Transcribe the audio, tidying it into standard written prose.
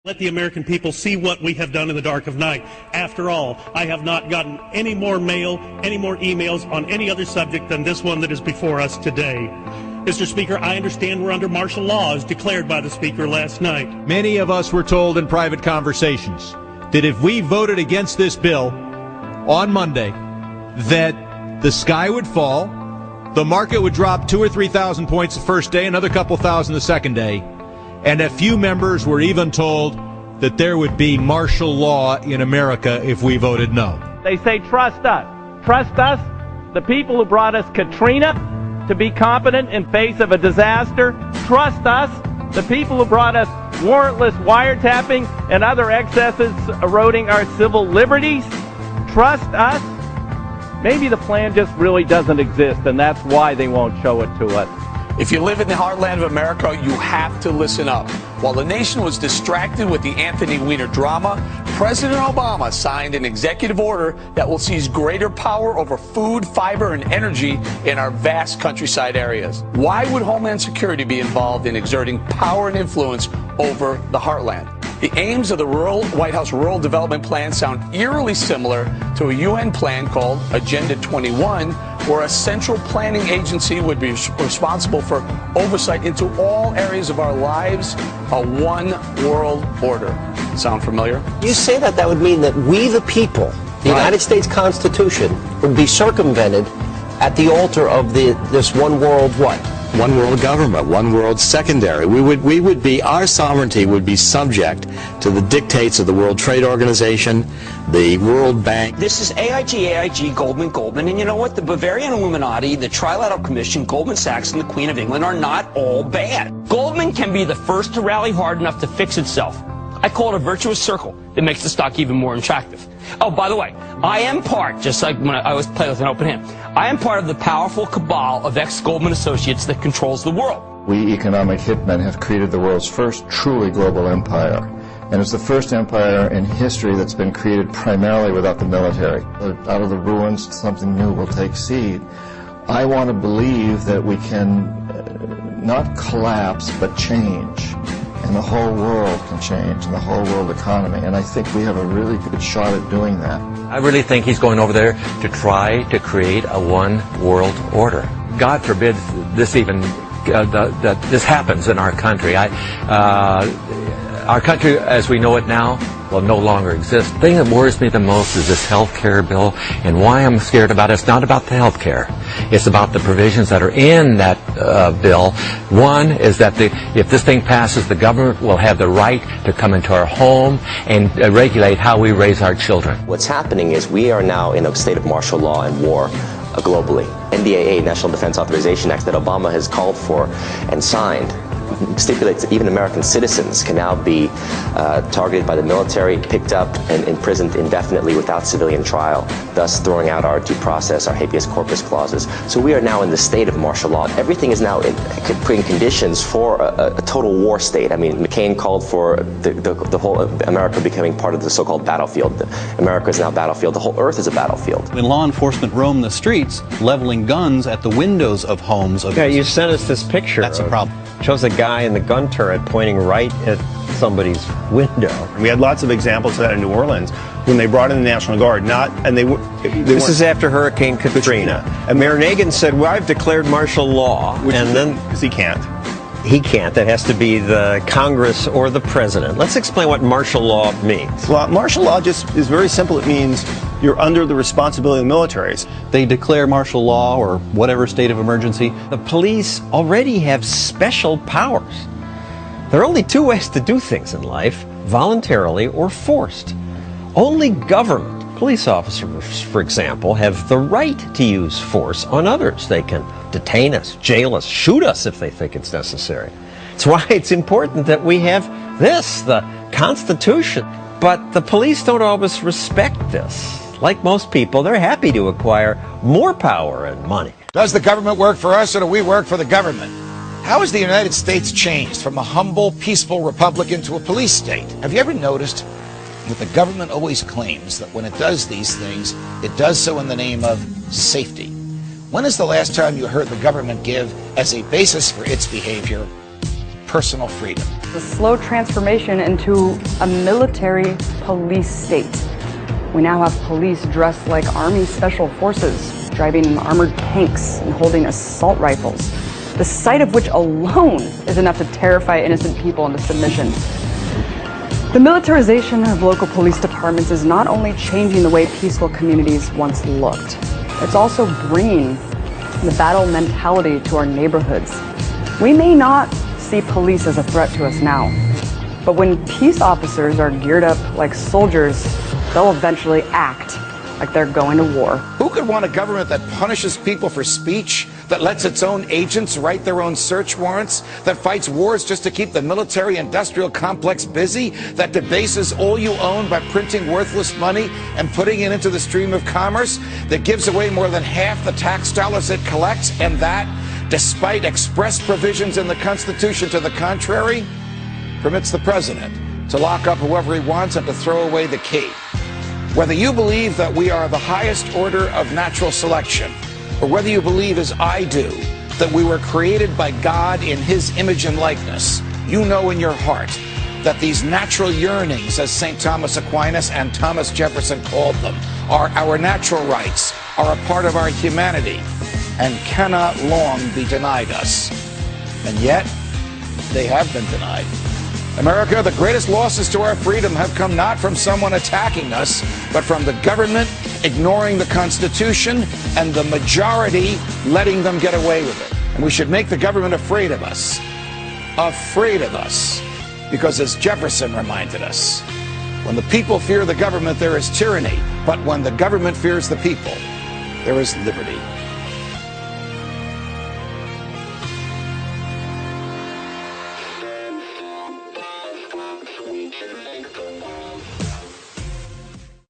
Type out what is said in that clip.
Let the American people see what we have done in the dark of night. After all, I have not gotten any more mail, any more emails on any other subject than this one that is before us today. Mr. Speaker, I understand we're under martial law as declared by the Speaker last night. Many of us were told in private conversations that if we voted against this bill on Monday, that the sky would fall, the market would drop 2,000 or 3,000 points the first day, another couple thousand the second day, and a few members were even told that there would be martial law in America if we voted no. They say, trust us. Trust us, the people who brought us Katrina, to be competent in face of a disaster. Trust us, the people who brought us warrantless wiretapping and other excesses eroding our civil liberties. Trust us. Maybe the plan just really doesn't exist, and that's why they won't show it to us. If you live in the heartland of America, you have to listen up. While the nation was distracted with the Anthony Weiner drama, President Obama signed an executive order that will seize greater power over food, fiber, and energy in our vast countryside areas. Why would Homeland Security be involved in exerting power and influence over the heartland? The aims of the White House Rural Development Plan sound eerily similar to a UN plan called Agenda 21, where a central planning agency would be responsible for oversight into all areas of our lives, a one world order. Sound familiar? You say that would mean that we the people, the United States Constitution, would be circumvented at the altar of this one world what? One world government, one world secondary. We would be, our sovereignty would be subject to the dictates of the World Trade Organization, the World Bank. This is AIG, Goldman, and you know what? The Bavarian Illuminati, the Trilateral Commission, Goldman Sachs, and the Queen of England are not all bad. Goldman can be the first to rally hard enough to fix itself. I call it a virtuous circle that makes the stock even more attractive. Oh, by the way, I am part, just like when I always play with an open hand, I am part of the powerful cabal of ex-Goldman associates that controls the world. We economic hitmen have created the world's first truly global empire. And it's the first empire in history that's been created primarily without the military. Out of the ruins, something new will take seed. I want to believe that we can not collapse, but change. And the whole world can change, and the whole world economy. And I think we have a really good shot at doing that. I really think he's going over there to try to create a one world order. God forbid this even that this happens in our country. Our country, as we know it now, will no longer exist. The thing that worries me the most is this health care bill, and why I'm scared about it. It's not about the health care. It's about the provisions that are in that bill. One is that if this thing passes, the government will have the right to come into our home and regulate how we raise our children. What's happening is we are now in a state of martial law and war globally. NDAA, National Defense Authorization Act, that Obama has called for and signed, stipulates that even American citizens can now be targeted by the military, picked up and imprisoned indefinitely without civilian trial, thus throwing out our due process, our habeas corpus clauses. So we are now in the state of martial law. Everything is now putting conditions for a total war state. I mean, McCain called for the whole America becoming part of the so-called battlefield. America is now a battlefield. The whole earth is a battlefield. When law enforcement roam the streets, leveling guns at the windows of homes. Yeah, you sent us this picture. That's a problem. Shows a guy in the gun turret pointing right at somebody's window. We had lots of examples of that in New Orleans when they brought in the National Guard. This is after Hurricane Katrina. And Mayor Nagin said, "Well, I've declared martial law," because he can't. He can't. That has to be the Congress or the president. Let's explain what martial law means. Well, martial law just is very simple. It means you're under the responsibility of the militaries. They declare martial law or whatever state of emergency. The police already have special powers. There are only two ways to do things in life: voluntarily or forced. Only government police officers, for example, have the right to use force on others. They can detain us, jail us, shoot us if they think it's necessary. That's why it's important that we have this, the Constitution. But the police don't always respect this. Like most people, they're happy to acquire more power and money. Does the government work for us, or do we work for the government? How has the United States changed from a humble, peaceful republic into a police state? Have you ever noticed that the government always claims that when it does these things, it does so in the name of safety? When is the last time you heard the government give, as a basis for its behavior, personal freedom? the slow transformation into a military police state. We now have police dressed like Army Special Forces, driving armored tanks and holding assault rifles, the sight of which alone is enough to terrify innocent people into submission. The militarization of local police departments is not only changing the way peaceful communities once looked, it's also bringing the battle mentality to our neighborhoods. We may not see police as a threat to us now, but when peace officers are geared up like soldiers, they'll eventually act like they're going to war. Who could want a government that punishes people for speech, that lets its own agents write their own search warrants, that fights wars just to keep the military-industrial complex busy, that debases all you own by printing worthless money and putting it into the stream of commerce, that gives away more than half the tax dollars it collects, and that, despite express provisions in the Constitution to the contrary, permits the president to lock up whoever he wants and to throw away the key? Whether you believe that we are the highest order of natural selection, or whether you believe, as I do, that we were created by God in His image and likeness, you know in your heart that these natural yearnings, as St. Thomas Aquinas and Thomas Jefferson called them, are our natural rights, are a part of our humanity, and cannot long be denied us. And yet, they have been denied. America, the greatest losses to our freedom have come not from someone attacking us, but from the government ignoring the Constitution and the majority letting them get away with it. And we should make the government afraid of us. Afraid of us. Because as Jefferson reminded us, when the people fear the government, there is tyranny. But when the government fears the people, there is liberty.